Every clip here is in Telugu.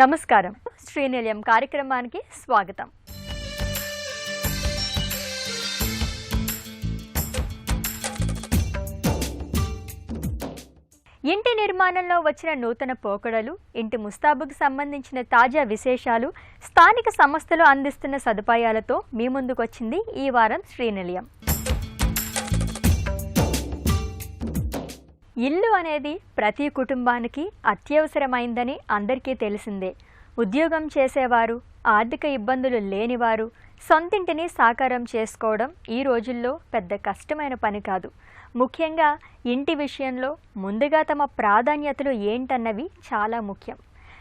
నమస్కారం. శ్రీనిలయం కార్యక్రమానికి స్వాగతం. ఇంటి నిర్మాణంలో వచ్చిన నూతన పోకడలు, ఇంటి ముస్తాబుకు సంబంధించిన తాజా విశేషాలు, స్థానిక సంస్థలు అందిస్తున్న సదుపాయాలతో మీ ముందుకొచ్చింది ఈ వారం శ్రీనిలయం. ఇల్లు అనేది ప్రతి కుటుంబానికి అత్యవసరమైందని అందరికీ తెలిసిందే. ఉద్యోగం చేసేవారు, ఆర్థిక ఇబ్బందులు లేనివారు సొంతింటిని సాకారం చేసుకోవడం ఈ రోజుల్లో పెద్ద కష్టమైన పని కాదు. ముఖ్యంగా ఇంటి విషయంలో ముందుగా తమ ప్రాధాన్యతలు ఏంటన్నవి చాలా ముఖ్యం.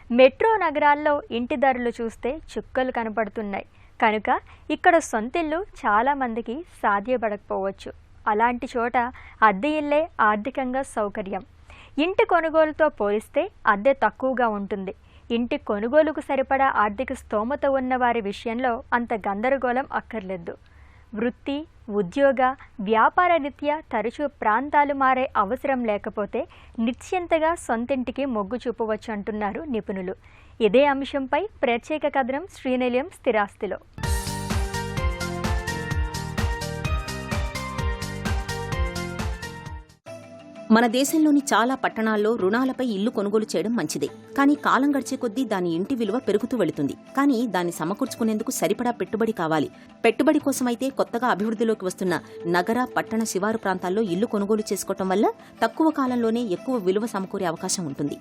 మెట్రో నగరాల్లో ఇంటి ధరలు చూస్తే చుక్కలు కనపడుతున్నాయి కనుక ఇక్కడ సొంతిల్లు చాలామందికి సాధ్యపడకపోవచ్చు. అలాంటి చోట అద్దె ఇల్లే ఆర్థికంగా సౌకర్యం. ఇంటి కొనుగోలుతో పోలిస్తే అద్దె తక్కువగా ఉంటుంది. ఇంటి కొనుగోలుకు సరిపడా ఆర్థిక స్తోమత ఉన్న వారి విషయంలో అంత గందరగోళం అక్కర్లేదు. వృత్తి, ఉద్యోగ, వ్యాపార రీత్యా తరచూ ప్రాంతాలు మారే అవసరం లేకపోతే నిశ్చింతగా సొంతింటికి మొగ్గు చూపవచ్చు అంటున్నారు నిపుణులు. ఇదే అంశంపై ప్రత్యేక కథనం శ్రీనిలయం స్థిరాస్తిలో. మన దేశంలోని చాలా పట్టణాల్లో రుణాలపై ఇల్లు కొనుగోలు చేయడం మంచిదే. కానీ కాలం గడిచే కొద్దీ దాని ఇంటి విలువ పెరుగుతూ వెళుతుంది. కానీ దాన్ని సమకూర్చుకునేందుకు సరిపడా పెట్టుబడి కావాలి. పెట్టుబడి కోసమైతే కొత్తగా అభివృద్ధిలోకి వస్తున్న నగర, పట్టణ, శివారు ప్రాంతాల్లో ఇల్లు కొనుగోలు చేసుకోవటం వల్ల తక్కువ కాలంలోనే ఎక్కువ విలువ సమకూరే అవకాశం ఉంటుంది.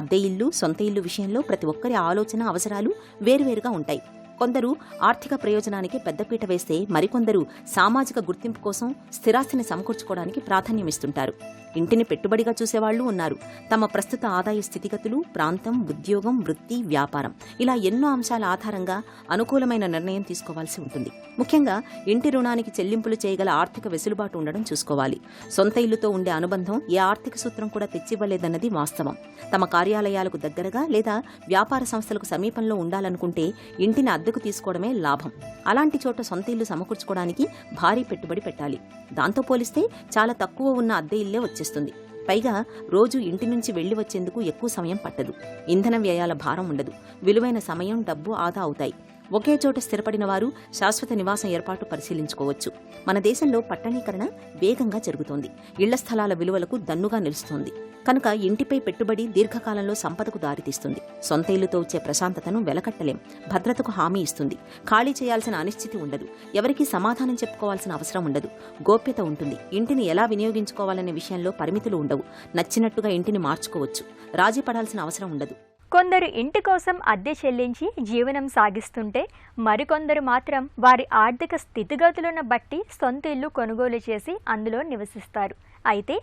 అద్దె ఇల్లు, సొంత ఇల్లు విషయంలో ప్రతి ఒక్కరి ఆలోచన, అవసరాలు వేరువేరుగా ఉంటాయి. కొందరు ఆర్థిక ప్రయోజనానికి పెద్దపీట వేస్తే మరికొందరు సామాజిక గుర్తింపు కోసం స్థిరాస్తిని సమకూర్చుకోవడానికి ప్రాధాన్యమిస్తుంటారు. ఇంటిని పెట్టుబడిగా చూసేవాళ్లు ఉన్నారు. తమ ప్రస్తుత ఆదాయ స్థితిగతులు, ప్రాంతం, ఉద్యోగం, వృత్తి, వ్యాపారం ఇలా ఎన్నో అంశాల ఆధారంగా అనుకూలమైన నిర్ణయం తీసుకోవాల్సి ఉంటుంది. ముఖ్యంగా ఇంటి రుణానికి చెల్లింపులు చేయగల ఆర్థిక వెసులుబాటు ఉండడం చూసుకోవాలి. సొంత ఇల్లుతో ఉండే అనుబంధం ఏ ఆర్థిక సూత్రం కూడా తెచ్చివ్వలేదన్నది వాస్తవం. తమ కార్యాలయాలకు దగ్గరగా లేదా వ్యాపార సంస్థలకు సమీపంలో ఉండాలనుకుంటే ఇంటిని అద్దెకు తీసుకోవడమే లాభం. అలాంటి చోట సొంత ఇల్లు సమకూర్చుకోవడానికి భారీ పెట్టుబడి పెట్టాలి. దాంతో పోలిస్తే చాలా తక్కువ ఉన్న అద్దె ఇల్లే వచ్చేస్తుంది. పైగా రోజు ఇంటి నుంచి వెళ్లి వచ్చేందుకు ఎక్కువ సమయం పట్టదు. ఇంధన వ్యయాల భారం ఉండదు. విలువైన సమయం, డబ్బు ఆదా అవుతాయి. ఒకే చోట స్థిరపడిన వారు శాశ్వత నివాసం ఏర్పాటు పరిశీలించుకోవచ్చు. మన దేశంలో పట్టణీకరణ వేగంగా జరుగుతోంది. ఇళ్ల స్థలాల విలువలకు దన్నుగా నిలుస్తోంది. కనుక ఇంటిపై పెట్టుబడి దీర్ఘకాలంలో సంపదకు దారితీస్తుంది. సొంత ఇల్లుతో వచ్చే ప్రశాంతతను వెలకట్టలేం. భద్రతకు హామీ ఇస్తుంది. ఖాళీ చేయాల్సిన అనిశ్చితి ఉండదు. ఎవరికీ సమాధానం చెప్పుకోవాల్సిన అవసరం ఉండదు. గోప్యత ఉంటుంది. ఇంటిని ఎలా వినియోగించుకోవాలనే విషయంలో పరిమితులు ఉండవు. నచ్చినట్టుగా ఇంటిని మార్చుకోవచ్చు. రాజీ పడాల్సిన అవసరం ఉండదు. కొందరు ఇంటి కోసం అద్దె చెల్లించి జీవనం సాగిస్తుంటే మరికొందరు మాత్రం వారి ఆర్థిక స్థితిగతులను బట్టి సొంత ఇల్లు కొనుగోలు చేసి అందులో నివసిస్తారు. అయితే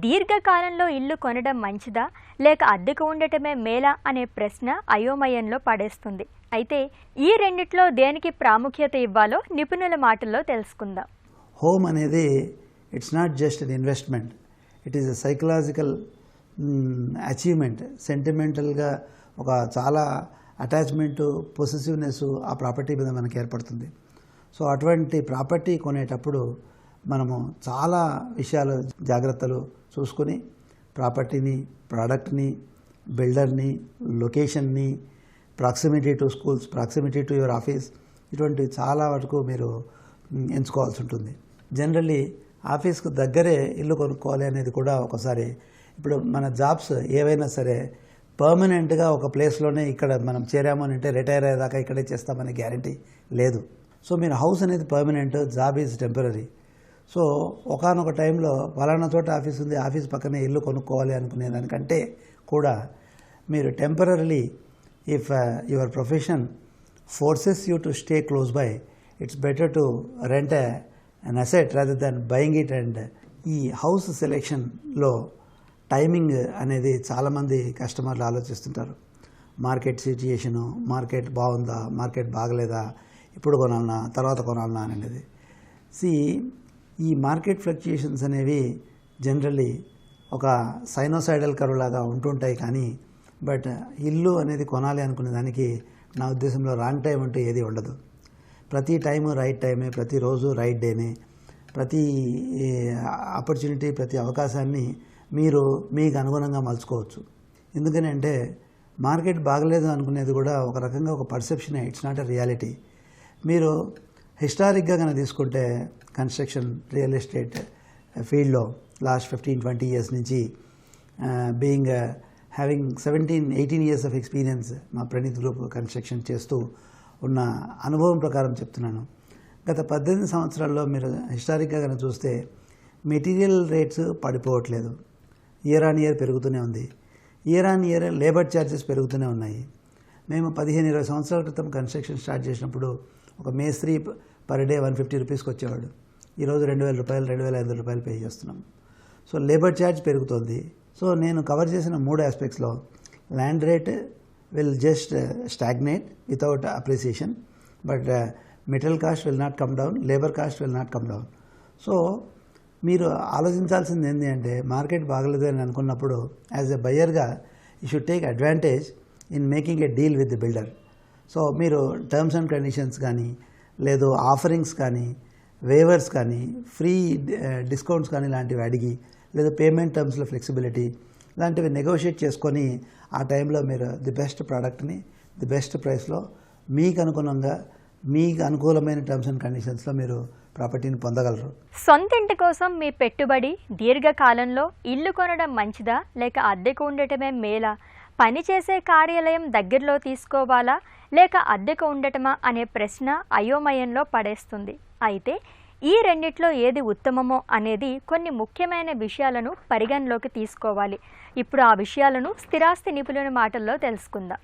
దీర్ఘకాలంలో ఇల్లు కొనడం మంచిదా లేక అద్దెకు ఉండటమే మేలా అనే ప్రశ్న అయోమయంలో పడేస్తుంది. అయితే ఈ రెండిట్లో దేనికి ప్రాముఖ్యత ఇవ్వాలో నిపుణుల మాటల్లో తెలుసుకుందాం. హోమ్ అనేది it's not just an investment, it is a psychological achievement. సెంటిమెంటల్గా ఒక చాలా అటాచ్మెంట్, పొసెసివ్నెస్ ఆ ప్రాపర్టీ మీద మనకి ఏర్పడుతుంది. సో అటువంటి ప్రాపర్టీ కొనేటప్పుడు మనము చాలా విషయాలు, జాగ్రత్తలు చూసుకొని ప్రాపర్టీని, ప్రోడక్ట్ని, బిల్డర్ని, లొకేషన్ని, proximity to schools, proximity to your office, ఇటువంటి చాలా వరకు మీరు ఎంచుకోవాల్సి ఉంటుంది. జనరల్లీ ఆఫీస్కు దగ్గరే ఇల్లు కొనుక్కోవాలి అనేది కూడా ఒకసారి, ఇప్పుడు మన జాబ్స్ ఏవైనా సరే పర్మనెంట్గా ఒక ప్లేస్లోనే ఇక్కడ మనం చేరాము అని అంటే రిటైర్ అయ్యేదాకా ఇక్కడే చేస్తామనే గ్యారంటీ లేదు. సో మీరు హౌస్ అనేది permanent, job is temporary. So ఒకానొక టైంలో ఫలానా చోట ఆఫీస్ ఉంది, ఆఫీస్ పక్కనే ఇల్లు కొనుక్కోవాలి అనుకునే దానికంటే కూడా మీరు temporary, if your profession forces you to stay close by, it's better to rent an asset rather than buying it. And ఈ హౌస్ సెలెక్షన్లో టైమింగ్ అనేది చాలామంది కస్టమర్లు ఆలోచిస్తుంటారు. మార్కెట్ సిచ్యుయేషను, మార్కెట్ బాగుందా, మార్కెట్ బాగలేదా, ఇప్పుడు కొనాలన్నా తర్వాత కొనాలన్నా అనేది. ఈ మార్కెట్ ఫ్లక్చుయేషన్స్ అనేవి జనరల్లీ ఒక సైనోసైడల్ కర్వ్ లాగా ఉంటుంటాయి. కానీ బట్ ఇల్లు అనేది కొనాలి అనుకునే దానికి నా ఉద్దేశంలో రాంగ్ టైం అంటూ ఏది ఉండదు. ప్రతి టైము రైట్ టైమే, ప్రతిరోజు రైట్ డేనే. ప్రతి ఆపర్చునిటీ, ప్రతి అవకాశాన్ని మీరు మీకు అనుగుణంగా మలుచుకోవచ్చు. ఎందుకని అంటే మార్కెట్ బాగలేదు అనుకునేది కూడా ఒక రకంగా ఒక పర్సెప్షనే, ఇట్స్ నాట్ ఎ రియాలిటీ. మీరు హిస్టారిక్గా కనుక తీసుకుంటే కన్స్ట్రక్షన్ రియల్ ఎస్టేట్ ఫీల్డ్లో లాస్ట్ 15-20 years నుంచి being having 17-18 years of experience మా ప్రణీత్ గ్రూప్ కన్స్ట్రక్షన్ చేస్తూ ఉన్న అనుభవం ప్రకారం చెప్తున్నాను. గత 18 సంవత్సరాల్లో మీరు హిస్టారిక్గా కనుక చూస్తే మెటీరియల్ రేట్స్ పడిపోవట్లేదు, ఇయర్ ఆన్ ఇయర్ పెరుగుతూనే ఉంది. Year on year labour charges పెరుగుతూనే ఉన్నాయి. మేము 15-20 సంవత్సరాల క్రితం కన్స్ట్రక్షన్ స్టార్ట్ చేసినప్పుడు ఒక మేస్త్రీ పర్ డే 150 రూపీస్కి వచ్చేవాడు. ఈరోజు 2,000 రూపాయలు, 2,500 రూపాయలు పే చేస్తున్నాం. సో లేబర్ ఛార్జ్ పెరుగుతోంది. సో నేను కవర్ చేసిన 3 ఆస్పెక్ట్స్లో land rate will just stagnate without appreciation, but material cost will not come down, labour cost will not come down. So మీరు ఆలోచించాల్సింది ఏంటి అంటే మార్కెట్ బాగలేదు అని అనుకున్నప్పుడు యాజ్ ఎ బయ్యర్గా you should take advantage in making a deal with the builder. So మీరు టర్మ్స్ అండ్ కండిషన్స్ కానీ, లేదు ఆఫరింగ్స్ కానీ, వేవర్స్ కానీ, ఫ్రీ డిస్కౌంట్స్ కానీ లాంటివి అడిగి, లేదా పేమెంట్ టర్మ్స్లో ఫ్లెక్సిబిలిటీ లాంటివి నెగోషియేట్ చేసుకొని ఆ టైంలో మీరు ది బెస్ట్ ప్రోడక్ట్ని ది బెస్ట్ ప్రైస్లో మీకు అనుగుణంగా మీకు అనుకూలమైన టర్మ్స్ అండ్ కండిషన్స్లో మీరు ప్రాపర్టీని పొందగలరు. సొంత ఇంటి కోసం మీ పెట్టుబడి దీర్ఘకాలంలో ఇల్లు కొనడం మంచిదా లేక అద్దెకు ఉండటమే మేలా? పనిచేసే కార్యాలయం దగ్గరలో తీసుకోవాలా లేక అద్దెకు ఉండటమా అనే ప్రశ్న అయోమయంలో పడేస్తుంది. అయితే ఈ రెండిట్లో ఏది ఉత్తమమో అనేది కొన్ని ముఖ్యమైన విషయాలను పరిగణలోకి తీసుకోవాలి. ఇప్పుడు ఆ విషయాలను స్థిరాస్తి నిపుణుల మాటల్లో తెలుసుకుందాం.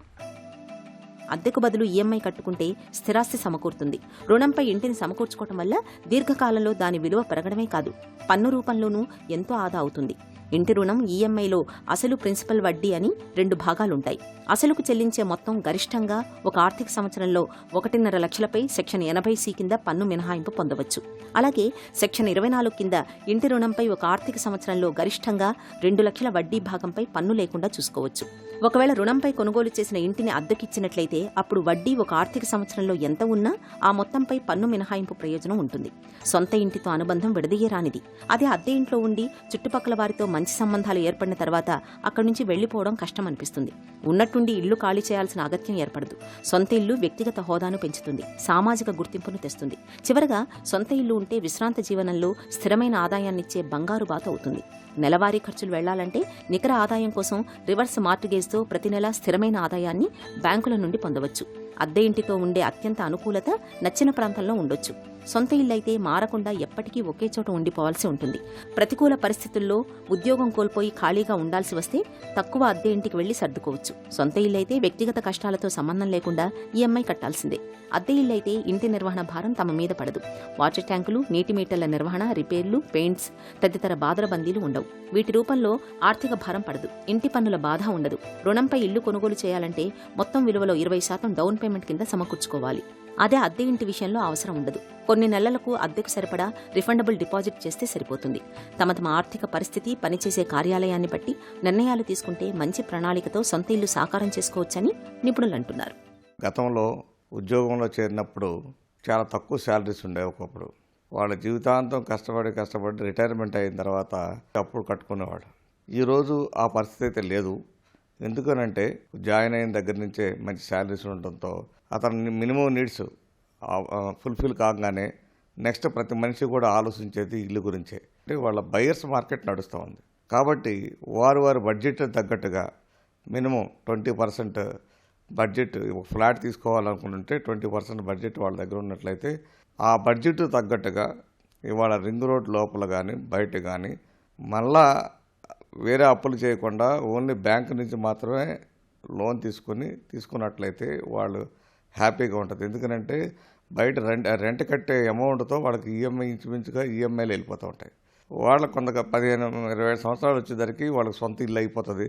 అద్దెకు బదులు ఈఎంఐ కట్టుకుంటే స్థిరాస్తి సమకూరుతుంది. రుణంపై ఇంటిని సమకూర్చుకోవటం వల్ల దీర్ఘకాలంలో దాని విలువ పెరగడమే కాదు, పన్ను రూపంలోనూ ఎంతో ఆదా అవుతుంది. ఇంటి రుణం ఈఎంఐలో అసలు, ప్రిన్సిపల్, వడ్డీ అని 2 భాగాలుంటాయి. అసలుకు చెల్లించే మొత్తం గరిష్టంగా ఒక ఆర్థిక సంవత్సరంలో 1.5 లక్షలపై సెక్షన్ 80C కింద పన్ను మినహాయింపు పొందవచ్చు. అలాగే సెక్షన్ 24 కింద ఇంటి రుణంపై ఒక ఆర్థిక సంవత్సరంలో గరిష్టంగా 2 లక్షల వడ్డీ భాగంపై పన్ను లేకుండా చూసుకోవచ్చు. ఒకవేళ రుణంపై కొనుగోలు చేసిన ఇంటిని అద్దెకిచ్చినట్లయితే అప్పుడు వడ్డీ ఒక ఆర్థిక సంవత్సరంలో ఎంత ఉన్నా ఆ మొత్తంపై పన్ను మినహాయింపు ప్రయోజనం ఉంటుంది. సొంత ఇంటితో అనుబంధం విడదీయరానిది. అదే అద్దె ఇంట్లో ఉండి చుట్టుపక్కల వారితో మంచి సంబంధాలు ఏర్పడిన తర్వాత అక్కడి నుంచి వెళ్లిపోవడం కష్టం అనిపిస్తుంది. ఉన్నట్టుండి ఇల్లు ఖాళీ చేయాల్సిన అగత్యం ఏర్పడదు. సొంత ఇల్లు వ్యక్తిగత హోదాను పెంచుతుంది, సామాజిక గుర్తింపును తెస్తుంది. చివరగా సొంత ఇల్లు ఉంటే విశ్రాంత జీవనంలో స్థిరమైన ఆదాయాన్నిచ్చే బంగారు బాత అవుతుంది. నెలవారీ ఖర్చులు వెళ్లాలంటే నికర ఆదాయం కోసం రివర్స్ మార్టిగేజ్తో ప్రతి నెల స్థిరమైన ఆదాయాన్ని బ్యాంకుల నుండి పొందవచ్చు. అద్దె ఇంటితో ఉండే అత్యంత అనుకూలత నచ్చిన ప్రాంతంలో ఉండొచ్చు. సొంత ఇల్లైతే మారకుండా ఎప్పటికీ ఒకే చోట ఉండిపోవాల్సి ఉంటుంది. ప్రతికూల పరిస్థితుల్లో ఉద్యోగం కోల్పోయి ఖాళీగా ఉండాల్సి వస్తే తక్కువ అద్దె ఇంటికి వెళ్లి సర్దుకోవచ్చు. సొంత ఇల్లైతే వ్యక్తిగత కష్టాలతో సంబంధం లేకుండా ఈఎంఐ కట్టాల్సిందే. అద్దె ఇల్లైతే ఇంటి నిర్వహణ భారం తమ మీద పడదు. వాటర్ ట్యాంకులు, నీటి మీటర్ల నిర్వహణ, రిపేర్లు, పెయింట్స్ తదితర బాధల బందీలు ఉండవు. వీటి రూపంలో ఆర్థిక భారం పడదు. ఇంటి పన్నుల బాధ ఉండదు. రుణంపై ఇల్లు కొనుగోలు చేయాలంటే మొత్తం విలువలో 20% డౌన్ పేమెంట్ కింద సమకూర్చుకోవాలి. అదే అద్దె ఇంటి విషయంలో అవసరం ఉండదు. కొన్ని నెలలకు అద్దెకు సరిపడా రిఫండబుల్ డిపాజిట్ చేస్తే సరిపోతుంది. తమ ఆర్థిక పరిస్థితి, పనిచేసే కార్యాలయాన్ని బట్టి నిర్ణయాలు తీసుకుంటే మంచి ప్రణాళికతో సొంత ఇల్లు సాకారం చేసుకోవచ్చని నిపుణులు అంటున్నారు. గతంలో ఉద్యోగంలో చేరినప్పుడు చాలా తక్కువ శాలరీస్ ఉండేవి. ఒకప్పుడు వాళ్ళ జీవితాంతం కష్టపడి రిటైర్మెంట్ అయిన తర్వాత అప్పుడు కట్టుకునేవాడు. ఈరోజు ఆ పరిస్థితి అయితే లేదు. ఎందుకనంటే జాయిన్ అయిన దగ్గర నుంచే మంచి శాలరీస్ ఉండటంతో అతని మినిమం నీడ్స్ ఫుల్ఫిల్ కాగానే నెక్స్ట్ ప్రతి మనిషి కూడా ఆలోచించేది ఇల్లు గురించే. అంటే వాళ్ళ బయర్స్ మార్కెట్ నడుస్తూ ఉంది కాబట్టి వారి బడ్జెట్ తగ్గట్టుగా మినిమం 20% బడ్జెట్, ఫ్లాట్ తీసుకోవాలనుకుంటుంటే 20% బడ్జెట్ వాళ్ళ దగ్గర ఉన్నట్లయితే ఆ బడ్జెట్ తగ్గట్టుగా ఇవాళ రింగ్ రోడ్ లోపల కానీ బయట కానీ మళ్ళా వేరే అప్పులు చేయకుండా ఓన్లీ బ్యాంక్ నుంచి మాత్రమే లోన్ తీసుకున్నట్లయితే వాళ్ళు హ్యాపీగా ఉంటుంది. ఎందుకంటే బయట రెంట్ కట్టే అమౌంట్తో వాళ్ళకి ఈఎంఐ ఇంచుమించుగా ఈఎంఐలు వెళ్ళిపోతూ ఉంటాయి. వాళ్ళకు కొంత 15-20 సంవత్సరాలు వచ్చేసరికి వాళ్ళకి సొంత ఇల్లు అయిపోతుంది.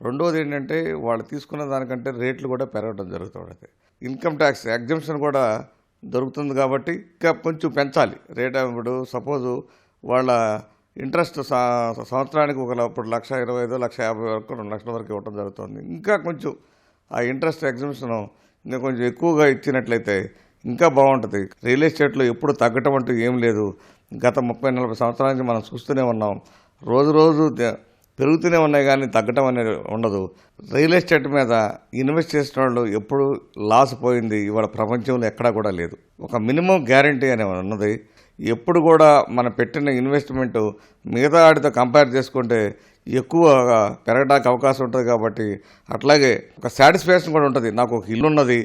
రెండోది ఏంటంటే వాళ్ళు తీసుకున్న దానికంటే రేట్లు కూడా పెరగడం జరుగుతుంది. ఇన్కమ్ ట్యాక్స్ ఎగ్జంప్షన్ కూడా దొరుకుతుంది కాబట్టి ఇంకా కొంచెం పెంచాలి రేట్. ఇప్పుడు సపోజు వాళ్ళ ఇంట్రెస్ట్ సంవత్సరానికి ఇప్పుడు 1,25,000, 1,50,000 వరకు 2 లక్షల వరకు ఇవ్వడం జరుగుతుంది. ఇంకా కొంచెం ఆ ఇంట్రెస్ట్ ఎగ్జంప్షన్ ఇంకా కొంచెం ఎక్కువగా ఇచ్చినట్లయితే ఇంకా బాగుంటుంది. రియల్ ఎస్టేట్లో ఎప్పుడు తగ్గటం అంటూ ఏం లేదు. గత 30-40 సంవత్సరాల నుంచి మనం చూస్తూనే ఉన్నాం. రోజు పెరుగుతూనే ఉన్నాయి కానీ తగ్గటం అనేది ఉండదు. రియల్ ఎస్టేట్ మీద ఇన్వెస్ట్ చేసిన వాళ్ళు ఎప్పుడు లాస్ పోయింది ఇవాళ ప్రపంచంలో ఎక్కడా కూడా లేదు. ఒక మినిమం గ్యారంటీ అనే ఉన్నది. ఎప్పుడు కూడా మనం పెట్టిన ఇన్వెస్ట్మెంట్ మిగతా వాటితో కంపేర్ చేసుకుంటే ఎక్కువగా పెరగడానికి అవకాశం ఉంటుంది. కాబట్టి అట్లాగే ఒక సాటిస్ఫాక్షన్ కూడా ఉంటుంది. నాకు ఒక ఇల్లు ఉన్నది,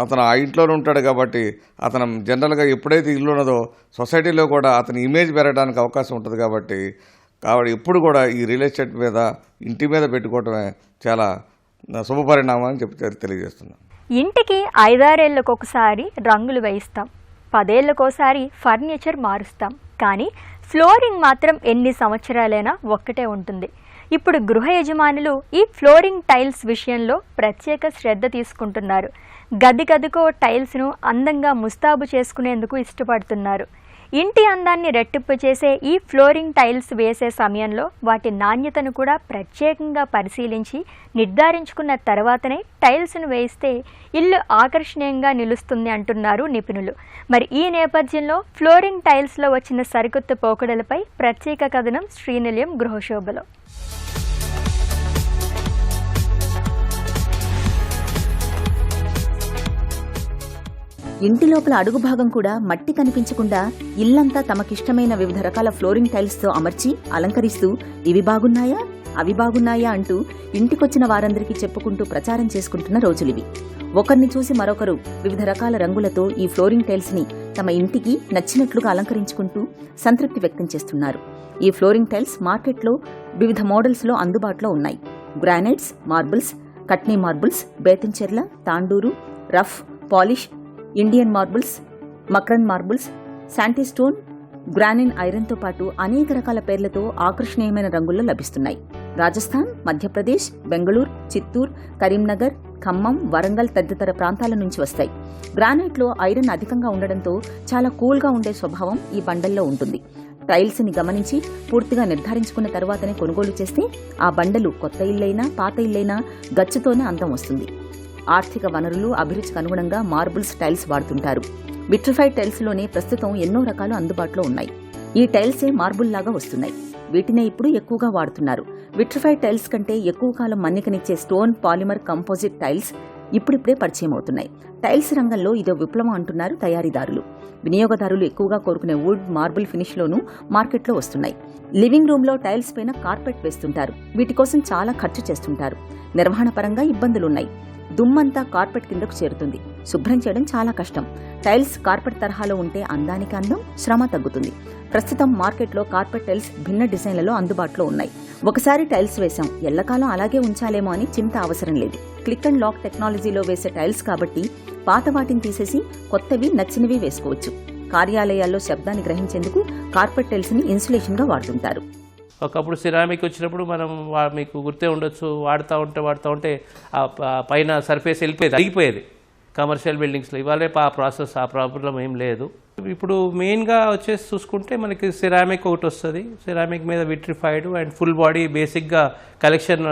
అతను ఆ ఇంట్లోనే ఉంటాడు కాబట్టి అతను జనరల్గా ఎప్పుడైతే ఇల్లు ఉన్నదో సొసైటీలో కూడా అతని ఇమేజ్ పెరగడానికి అవకాశం ఉంటుంది. కాబట్టి ఎప్పుడు కూడా ఈ రియల్ ఎస్టేట్ మీద ఇంటి మీద పెట్టుకోవటమే చాలా శుభపరిణామం అని చెప్పి తెలియజేస్తున్నాం. ఇంటికి 5-6 ఏళ్ళకొకసారి రంగులు వేయిస్తాం, 10 ఏళ్ళకోసారి ఫర్నిచర్ మారుస్తాం, కానీ ఫ్లోరింగ్ మాత్రం ఎన్ని సంవత్సరాలైనా ఒక్కటే ఉంటుంది. ఇప్పుడు గృహ యజమానులు ఈ ఫ్లోరింగ్ టైల్స్ విషయంలో ప్రత్యేక శ్రద్ధ తీసుకుంటున్నారు. గదికో టైల్స్ను అందంగా ముస్తాబు చేసుకునేందుకు ఇష్టపడుతున్నారు. ఇంటి అందాన్ని రెట్టింపు చేసే ఈ ఫ్లోరింగ్ టైల్స్ వేసే సమయంలో వాటి నాణ్యతను కూడా ప్రత్యేకంగా పరిశీలించి నిర్ధారించుకున్న తర్వాతనే టైల్స్ను వేయిస్తే ఇల్లు ఆకర్షణీయంగా నిలుస్తుంది అంటున్నారు నిపుణులు. మరి ఈ నేపథ్యంలో ఫ్లోరింగ్ టైల్స్లో వచ్చిన సరికొత్త పోకడలపై ప్రత్యేక కథనం శ్రీనిలయం గృహశోభలో. ఇంటి లోపల అడుగు భాగం కూడా మట్టి కనిపించకుండా ఇల్లంతా తమకిష్టమైన వివిధ రకాల ఫ్లోరింగ్ టైల్స్తో అమర్చి అలంకరిస్తూ ఇవి బాగున్నాయా అవి బాగున్నాయా అంటూ ఇంటికొచ్చిన వారందరికీ చెప్పుకుంటూ ప్రచారం చేసుకుంటున్న రోజులివి. ఒకరిని చూసి మరొకరు వివిధ రకాల రంగులతో ఈ ఫ్లోరింగ్ టైల్స్ని తమ ఇంటికి నచ్చినట్లుగా అలంకరించుకుంటూ సంతృప్తి వ్యక్తం చేస్తున్నారు. ఈ ఫ్లోరింగ్ టైల్స్ మార్కెట్లో వివిధ మోడల్స్లో అందుబాటులో ఉన్నాయి. Granites, marbles, Katni marbles, Betamcherla, Tandur, rough, polish, Indian marbles, Makrana marbles, శాంటిస్టోన్, గ్రానైన్ ఐరన్తో పాటు అనేక రకాల పేర్లతో ఆకర్షణీయమైన రంగుల్లో లభిస్తున్నాయి. రాజస్థాన్, మధ్యప్రదేశ్, బెంగళూరు, చిత్తూరు, కరీంనగర్, ఖమ్మం, వరంగల్ తదితర ప్రాంతాల నుంచి వస్తాయి. గ్రానైట్లో ఐరన్ అధికంగా ఉండడంతో చాలా కూల్గా ఉండే స్వభావం ఈ బండల్లో ఉంటుంది. టైల్స్ని గమనించి పూర్తిగా నిర్ధారించుకున్న తర్వాతనే కొనుగోలు చేస్తే ఆ బండలు కొత్త ఇల్లైనా పాత ఇల్లైనా గచ్చుతోనే అందం వస్తుంది. ఆర్థిక వనరులు, అభిరుచికి అనుగుణంగా మార్బుల్స్ టైల్స్ వాడుతుంటారు. విట్రిఫైడ్ టైల్స్లోనే ప్రస్తుతం ఎన్నో రకాలు అందుబాటులో ఉన్నాయి. ఈ టైల్సే మార్బుల్ లాగా వస్తున్నాయి. వీటినే ఇప్పుడు ఎక్కువగా వాడుతున్నారు. విట్రిఫైడ్ టైల్స్ కంటే ఎక్కువ కాలం మన్నికనిచ్చే స్టోన్ పాలిమర్ కంపోజిట్ టైల్స్ ఇప్పుడిప్పుడే పరిచయం అవుతున్నాయి. టైల్స్ రంగంలో ఇదో విప్లవం అంటున్నారు తయారీదారులు. వినియోగదారులు ఎక్కువగా కోరుకునే వుడ్, మార్బుల్ ఫినిష్లోనూ మార్కెట్లో వస్తున్నాయి. లివింగ్ రూమ్లో టైల్స్ పైన కార్పెట్ వేస్తుంటారు. వీటి కోసం చాలా ఖర్చు చేస్తుంటారు. నిర్వహణ పరంగా ఇబ్బందులున్నాయి. దుమ్మంతా కార్పెట్ కిందకు చేరుతుంది. శుభ్రం చేయడం చాలా కష్టం. టైల్స్ కార్పెట్ తరహాలో ఉంటే అందానికి అందం, శ్రమ తగ్గుతుంది. ప్రస్తుతం మార్కెట్లో కార్పెట్ టైల్స్ భిన్న డిజైన్లలో అందుబాటులో ఉన్నాయి. ఒకసారి టైల్స్ వేశాం, ఎల్లకాలం అలాగే ఉంచాలేమో అని చింత అవసరం లేదు. క్లిక్ అండ్ లాక్ టెక్నాలజీలో వేసే టైల్స్ కాబట్టి పాత వాటిని తీసేసి కొత్తవి నచ్చినవి వేసుకోవచ్చు. కార్యాలయాల్లో శబ్దాన్ని గ్రహించేందుకు కార్పెట్ టైల్స్ని ఇన్సులేషన్గా వాడుతుంటారు. ఒకప్పుడు సిరామిక్ వచ్చినప్పుడు మనం మీకు గుర్తే ఉండొచ్చు, వాడుతూ ఉంటే ఆ పైన సర్ఫేస్ వెళ్ళిపోయేది, అరిగిపోయేది కమర్షియల్ బిల్డింగ్స్లో. ఇవాళ ఆ ప్రాసెస్, ఆ ప్రాబ్లం ఏం లేదు. ఇప్పుడు మెయిన్గా వచ్చేసి చూసుకుంటే మనకి సిరామిక్ ఒకటి వస్తుంది. సిరామిక్ మీద విట్రిఫైడ్ అండ్ ఫుల్ బాడీ బేసిక్గా కలెక్షన్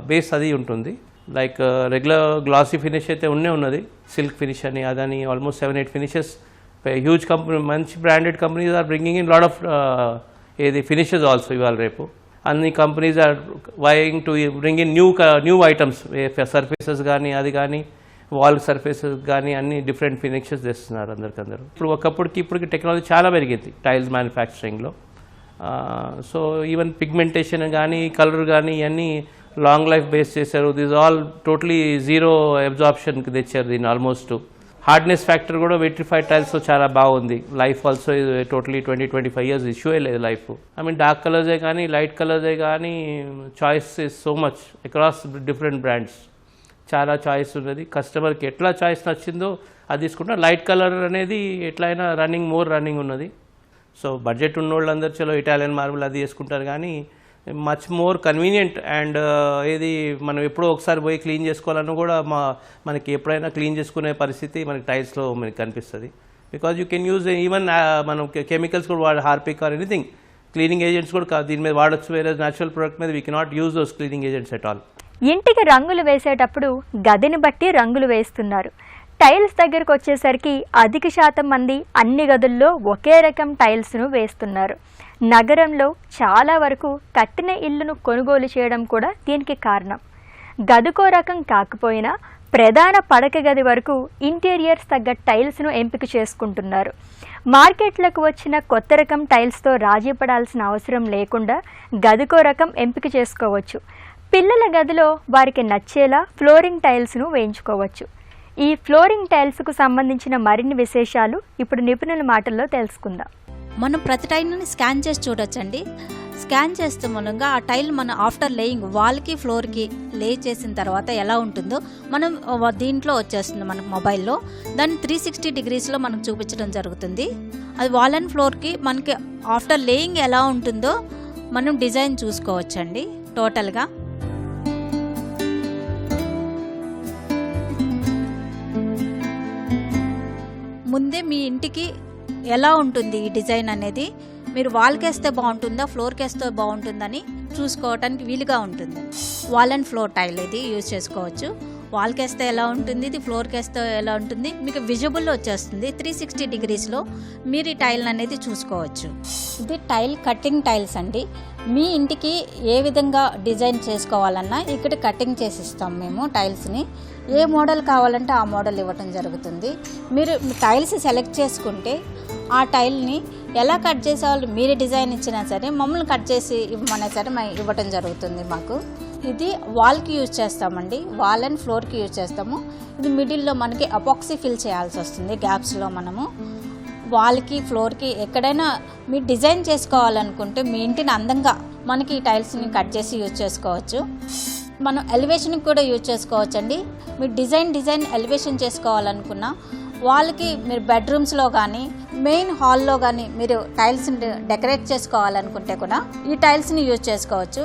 బేస్ అది ఉంటుంది. లైక్ రెగ్యులర్ గ్లాసీ ఫినిష్ అయితే ఉన్నది, సిల్క్ ఫినిష్ అని అదని ఆల్మోస్ట్ 7-8 ఫినిషెస్. హ్యూజ్ కంపెనీ, మంచి branded companies are bringing in lot of ఏది ఫినిషెస్ ఆల్సో. ఇవాళ రేపు అన్ని companies are vying to bring in new items, surfaces కానీ అది కానీ వాల్ సర్ఫేసెస్ కానీ అన్ని డిఫరెంట్ ఫినిషెస్ తెస్తున్నారు అందరికందరూ. ఇప్పుడు ఇప్పటికి టెక్నాలజీ చాలా పెరిగింది టైల్స్ మ్యానుఫ్యాక్చరింగ్లో. సో ఈవెన్ పిగ్మెంటేషన్ కానీ కలర్ కానీ ఇవన్నీ లాంగ్ లైఫ్ బేస్ చేశారు. దిస్ ఆల్ టోటలీ జీరో అబ్జార్ప్షన్కి తెచ్చారు దీన్ని. ఆల్మోస్ట్ హార్డ్నెస్ ఫ్యాక్టర్ కూడా విట్రిఫైడ్ టైల్స్లో చాలా బాగుంది. Life also totally 20-25 years issue లేదు లైఫ్. ఐ మీన్ డార్క్ కలర్సే కానీ లైట్ కలర్సే కానీ choice is so much across different brands. చాలా చాయిస్ ఉన్నది. కస్టమర్కి ఎట్లా చాయిస్ నచ్చిందో అది తీసుకుంటా. లైట్ కలర్ అనేది ఎట్లయినా రన్నింగ్ ఉన్నది. సో బడ్జెట్ ఉన్నోళ్ళందరూ చలో ఇటాలియన్ మార్బుల్ అది వేసుకుంటారు. కానీ మచ్ మోర్ కన్వీనియంట్ అండ్ ఏది మనం ఎప్పుడో ఒకసారి పోయి క్లీన్ చేసుకోవాలన్నా కూడా మనకి ఎప్పుడైనా క్లీన్ చేసుకునే పరిస్థితి మనకి టైల్స్లో మనకి కనిపిస్తుంది. Because you can use even మనం కెమికల్స్ కూడా Harpic or anything cleaning agents కూడా దీని మీద వాడచ్చు. వేరే న్యాచురల్ ప్రొడక్ట్ మీద we cannot use those cleaning agents at all. ఇంటికి రంగులు వేసేటప్పుడు గదిని బట్టి రంగులు వేస్తున్నారు. టైల్స్ దగ్గరకు వచ్చేసరికి అధిక శాతం మంది అన్ని గదుల్లో ఒకే రకం టైల్స్ను వేస్తున్నారు. నగరంలో చాలా వరకు కట్టిన ఇల్లును కొనుగోలు చేయడం కూడా దీనికి కారణం. గదుకో రకం కాకపోయినా ప్రధాన పడక గది వరకు ఇంటీరియర్స్ తగ్గ టైల్స్ను ఎంపిక చేసుకుంటున్నారు. మార్కెట్లకు వచ్చిన కొత్త రకం టైల్స్తో రాజీ పడాల్సిన అవసరం లేకుండా గదికో రకం ఎంపిక చేసుకోవచ్చు. పిల్లల గదిలో వారికి నచ్చేలా ఫ్లోరింగ్ టైల్స్ను వేయించుకోవచ్చు. ఈ ఫ్లోరింగ్ టైల్స్కు సంబంధించిన మరిన్ని విశేషాలు ఇప్పుడు నిపుణుల మాటల్లో తెలుసుకుందాం. మనం ప్రతి టైల్ని స్కాన్ చేసి చూడొచ్చండి. స్కాన్ చేస్తే మూలంగా ఆ టైల్ మన ఆఫ్టర్ లేయింగ్ వాల్కి ఫ్లోర్కి లే చేసిన తర్వాత ఎలా ఉంటుందో మనం దీంట్లో వచ్చేస్తుంది మనకు మొబైల్లో. దాన్ని 360 డిగ్రీస్లో మనకు చూపించడం జరుగుతుంది. అది వాల్ అండ్ ఫ్లోర్కి మనకి ఆఫ్టర్ లేయింగ్ ఎలా ఉంటుందో మనం డిజైన్ చూసుకోవచ్చండి టోటల్గా. ముందే మీ ఇంటికి ఎలా ఉంటుంది ఈ డిజైన్ అనేది మీరు వాల్కి వేస్తే బాగుంటుందా ఫ్లోర్కి వేస్తే బాగుంటుందని చూసుకోవడానికి వీలుగా ఉంటుంది. వాల్ అండ్ ఫ్లోర్ టైల్ ఇది యూజ్ చేసుకోవచ్చు. వాల్కి వేస్తే ఎలా ఉంటుంది, ఇది ఫ్లోర్కి వేస్తే ఎలా ఉంటుంది మీకు విజిబుల్ వచ్చేస్తుంది. 360 డిగ్రీస్లో మీరు ఈ టైల్ అనేది చూసుకోవచ్చు. ఇది టైల్ కటింగ్ టైల్స్ అండి. మీ ఇంటికి ఏ విధంగా డిజైన్ చేసుకోవాలన్నా ఇక్కడ కటింగ్ చేసిస్తాం మేము టైల్స్ని. ఏ మోడల్ కావాలంటే ఆ మోడల్ ఇవ్వటం జరుగుతుంది. మీరు టైల్స్ సెలెక్ట్ చేసుకుంటే ఆ టైల్ని ఎలా కట్ చేసేవాళ్ళు మీరు డిజైన్ ఇచ్చినా సరే మమ్మల్ని కట్ చేసి ఇవ్వమనే సరే ఇవ్వటం జరుగుతుంది మాకు. ఇది వాల్కి యూజ్ చేస్తామండి, వాల్ అండ్ ఫ్లోర్కి యూజ్ చేస్తాము. ఇది మిడిల్లో మనకి అపాక్సీ ఫిల్ చేయాల్సి వస్తుంది గ్యాప్స్లో. మనము వాల్కి ఫ్లోర్కి ఎక్కడైనా మీరు డిజైన్ చేసుకోవాలనుకుంటే మీ ఇంటిని అందంగా మనకి ఈ టైల్స్ని కట్ చేసి యూజ్ చేసుకోవచ్చు. మనం ఎలివేషన్కి కూడా యూజ్ చేసుకోవచ్చు అండి. మీరు డిజైన్ ఎలివేషన్ చేసుకోవాలనుకున్నా వాళ్ళకి మీరు బెడ్రూమ్స్లో కానీ మెయిన్ హాల్లో కానీ మీరు టైల్స్ని డెకరేట్ చేసుకోవాలనుకుంటే కూడా ఈ టైల్స్ని యూజ్ చేసుకోవచ్చు.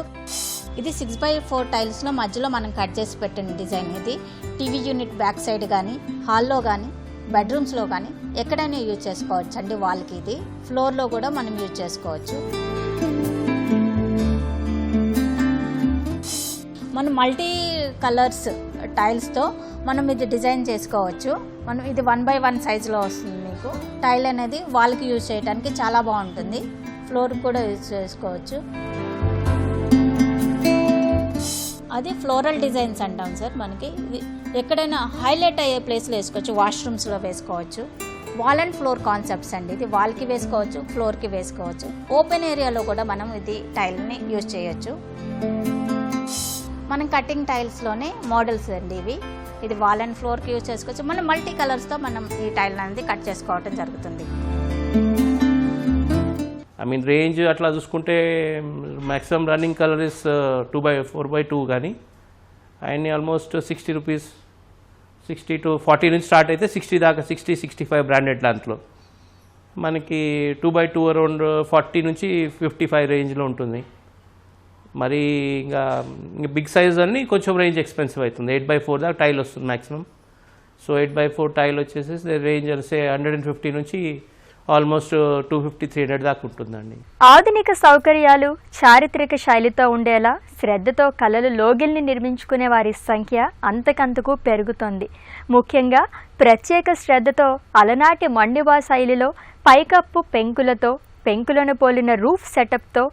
ఇది 6x4 టైల్స్లో మధ్యలో మనం కట్ చేసి పెట్టిన డిజైన్. ఇది టీవీ యూనిట్ బ్యాక్ సైడ్ కానీ హాల్లో కానీ బెడ్రూమ్స్లో కానీ ఎక్కడైనా యూజ్ చేసుకోవచ్చు అండి. వాళ్ళకి ఇది ఫ్లోర్లో కూడా మనం యూజ్ చేసుకోవచ్చు. మనం మల్టీ కలర్స్ టైల్స్తో మనం ఇది డిజైన్ చేసుకోవచ్చు. మనం ఇది 1x1 సైజులో వస్తుంది. మీకు టైల్ అనేది వాళ్ళకి యూజ్ చేయడానికి చాలా బాగుంటుంది. ఫ్లోర్ కూడా యూజ్ చేసుకోవచ్చు. అది ఫ్లోరల్ డిజైన్స్ అంటాం సార్. మనకి ఇది ఎక్కడైనా హైలైట్ అయ్యే ప్లేస్లో వేసుకోవచ్చు, వాష్రూమ్స్లో వేసుకోవచ్చు. వాల్ అండ్ ఫ్లోర్ కాన్సెప్ట్స్ అండి. ఇది వాల్కి వేసుకోవచ్చు, ఫ్లోర్కి వేసుకోవచ్చు. ఓపెన్ ఏరియాలో కూడా మనం ఇది టైల్ని యూజ్ చేయొచ్చు. మనం కటింగ్ టైల్స్లోనే మోడల్స్ అండి ఇవి. ఇది వాల్ అండ్ ఫ్లోర్కి యూజ్ చేసుకోవచ్చు. మనం మల్టీ కలర్స్తో మనం ఈ టైల్ అనేది కట్ చేసుకోవటం జరుగుతుంది. రేంజ్ అట్లా చూసుకుంటే maximum running colour is 2x4x2 కానీ అండ్ ఆల్మోస్ట్ 60 రూపీస్, 60 to 40 నుంచి స్టార్ట్ అయితే 60 దాకా, 60-65 బ్రాండెడ్ దాంట్లో. మనకి 2x2 అరౌండ్ 40 నుంచి 55 రేంజ్లో ఉంటుంది. మరి ఇంకా బిగ్ సైజ్ అన్ని కొంచెం రేంజ్ ఎక్స్పెన్సివ్ అవుతుంది. 8x4 దాకా టైల్ వస్తుంది మ్యాక్సిమం. సో 8x4 టైల్ వచ్చేసి రేంజ్ సే 150 నుంచి ఆల్మోస్ట్ 250-300 దాకా ఉంటుందండి. ఆధునిక సౌకర్యాలు చారిత్రక శైలితో ఉండేలా శ్రద్ధతో కళలు లోగిల్ని నిర్మించుకునే వారి సంఖ్య అంతకంతకు పెరుగుతోంది. ముఖ్యంగా ప్రత్యేక శ్రద్ధతో అలనాటి మండివా శైలిలో పైకప్పు పెంకులతో, పెంకులను పోలిన రూఫ్ సెటప్తో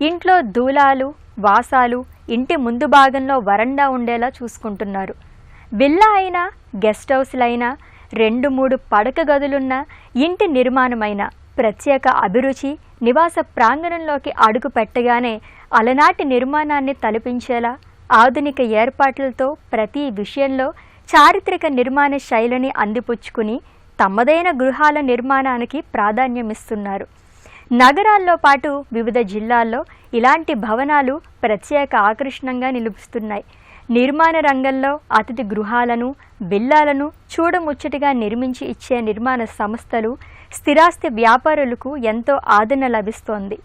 ఇంట్లో దూలాలు, వాసాలు, ఇంటి ముందు భాగంలో వరండా ఉండేలా చూసుకుంటున్నారు. విల్లా అయినా గెస్ట్ హౌస్లైనా 2-3 పడక గదులున్న ఇంటి నిర్మాణమైన ప్రత్యేక అభిరుచి నివాస ప్రాంగణంలోకి అడుగు పెట్టగానే అలనాటి నిర్మాణాన్ని తలపించేలా ఆధునిక ఏర్పాట్లతో ప్రతి విషయంలో చారిత్రక నిర్మాణ శైలిని అందిపుచ్చుకుని తమదైన గృహాల నిర్మాణానికి ప్రాధాన్యమిస్తున్నారు. నగరాల్లో పాటు వివిధ జిల్లాల్లో ఇలాంటి భవనాలు ప్రత్యేక ఆకర్షణంగా నిలుస్తున్నాయి. నిర్మాణ రంగంలో అతిథి గృహాలను, విల్లాలను చూడముచ్చటిగా నిర్మించి ఇచ్చే నిర్మాణ సంస్థలు, స్థిరాస్తి వ్యాపారులకు ఎంతో ఆదరణ లభిస్తోంది.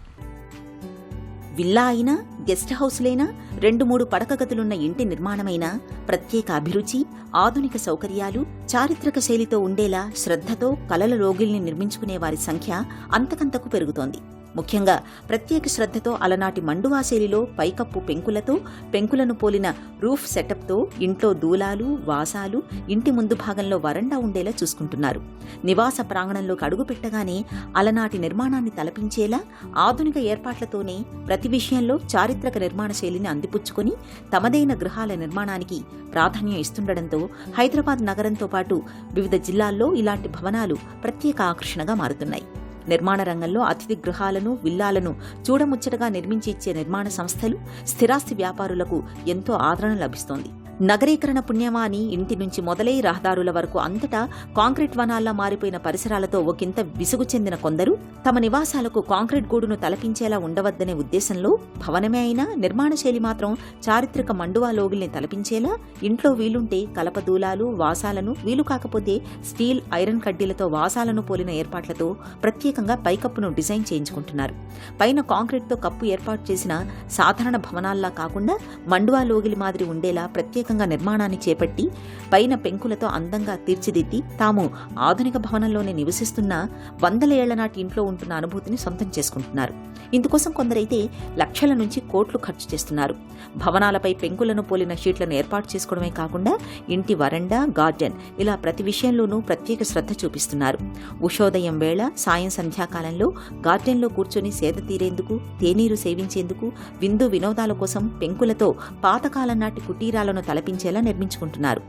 విల్లా అయినా గెస్ట్ హౌస్లైనా 2-3 పడక గదులున్న ఇంటి నిర్మాణమైనా ప్రత్యేక అభిరుచి, ఆధునిక సౌకర్యాలు, చారిత్రక శైలితో ఉండేలా శ్రద్ధతో కలల లోగిల్ని నిర్మించుకునే వారి సంఖ్య అంతకంతకు పెరుగుతోంది. ముఖ్యంగా ప్రత్యేక శ్రద్ధతో అలనాటి మండువా శైలిలో పైకప్పు పెంకులతో, పెంకులను పోలిన రూఫ్ సెటప్తో ఇంట్లో దూలాలు, వాసాలు, ఇంటి ముందు భాగంలో వరండా ఉండేలా చూసుకుంటున్నారు. నివాస ప్రాంగణంలోకి అడుగు పెట్టగానే అలనాటి నిర్మాణాన్ని తలపించేలా ఆధునిక ఏర్పాట్లతోనే ప్రతి విషయంలో చారిత్రక నిర్మాణ శైలిని అందిపుచ్చుకొని తమదైన గృహాల నిర్మాణానికి ప్రాధాన్యం ఇస్తుండటంతో హైదరాబాద్ నగరంతో పాటు వివిధ జిల్లాల్లో ఇలాంటి భవనాలు ప్రత్యేక ఆకర్షణగా మారుతున్నాయి. నిర్మాణ రంగంలో అతిథి గృహాలను, విల్లాలను చూడముచ్చటగా నిర్మించి ఇచ్చే నిర్మాణ సంస్థలు, స్థిరాస్తి వ్యాపారులకు ఎంతో ఆదరణ లభిస్తోంది. నగరీకరణ పుణ్యమా అని ఇంటి నుంచి మొదలై రహదారుల వరకు అంతటా కాంక్రీట్ వనాల్లా మారిపోయిన పరిసరాలతో ఒకంత విసుగు చెందిన కొందరు తమ నివాసాలకు కాంక్రీట్ గూడును తలపించేలా ఉండవద్దనే ఉద్దేశంలో భవనమే అయినా నిర్మాణ శైలి మాత్రం చారిత్రక మండువా లోగిల్ని తలపించేలా ఇంట్లో వీలుంటే కలపదూలాలు, వాసాలను, వీలు కాకపోతే స్టీల్, ఐరన్ కడ్డీలతో వాసాలను పోలిన ఏర్పాట్లతో ప్రత్యేకంగా పైకప్పును డిజైన్ చేయించుకుంటున్నారు. పైన కాంక్రీట్తో కప్పు ఏర్పాటు చేసిన సాధారణ భవనాల్లా కాకుండా మండువా లోగిలి మాదిరి ఉండేలా ప్రత్యేకంగా నిర్మాణాన్ని చేపట్టి పైన పెంకులతో అందంగా తీర్చిదిద్ది తాము ఆధునిక భవనంలోనే నివసిస్తున్న 100 ఏళ్ల నాటి ఇంట్లో ఉంటున్న అనుభూతిని సొంతం చేసుకుంటున్నారు. ఇందుకోసం కొందరైతే లక్షల నుంచి కోట్లు ఖర్చు చేస్తున్నారు. భవనాలపై పెంకులను పోలిన షీట్లను ఏర్పాటు చేసుకోవడమే కాకుండా ఇంటి వరండా, గార్డెన్ ఇలా ప్రతి విషయంలోనూ ప్రత్యేక శ్రద్ధ చూపిస్తున్నారు. ఉషోదయం వేళ, సాయం సంధ్యాకాలంలో గార్డెన్లో కూర్చొని సేద తీరేందుకు, తేనీరు సేవించేందుకు, విందు వినోదాల కోసం పెంకులతో పాతకాలం నాటి కుటీరాలను తలపించేలా నిర్మించుకుంటున్నారు.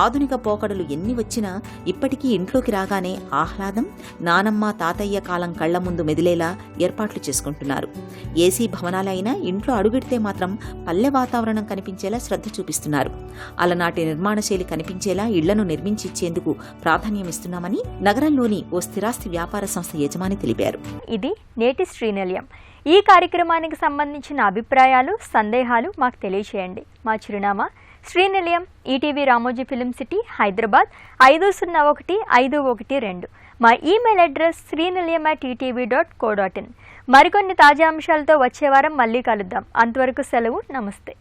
ఆధునిక పోకడలు ఎన్ని వచ్చినా ఇప్పటికీ ఇంట్లోకి రాగానే ఆహ్లాదం, నానమ్మ తాతయ్య కాలం కళ్ల ముందు మెదిలేలా ఏర్పాట్లు చేసుకుంటున్నారు. ఏసీ భవనాలైనా ఇంట్లో అడుగెడితే మాత్రం పల్లె వాతావరణం కనిపించేలా శ్రద్ధ చూపిస్తున్నారు. అలనాటి నిర్మాణ శైలి కనిపించేలా ఇళ్లను నిర్మించి ఇచ్చేందుకు ప్రాధాన్యమిస్తున్నామని నగరంలోని ఓ స్థిరాస్తి వ్యాపార సంస్థ యజమాని తెలిపారు. ఇది నేటి శ్రీనిలయం. ఈ కార్యక్రమానికి సంబంధించిన అభిప్రాయాలు, సందేహాలు మాకు తెలియచేయండి. మా చిరునామా Srinilayam, ETV Ramoji film city, Hyderabad 501512. మా ఈమెయిల్ అడ్రస్ srinilayam@etv.co.in. మరికొన్ని తాజా అంశాలతో వచ్చే వారం మళ్ళీ కలుద్దాం. అంతవరకు సెలవు. నమస్తే.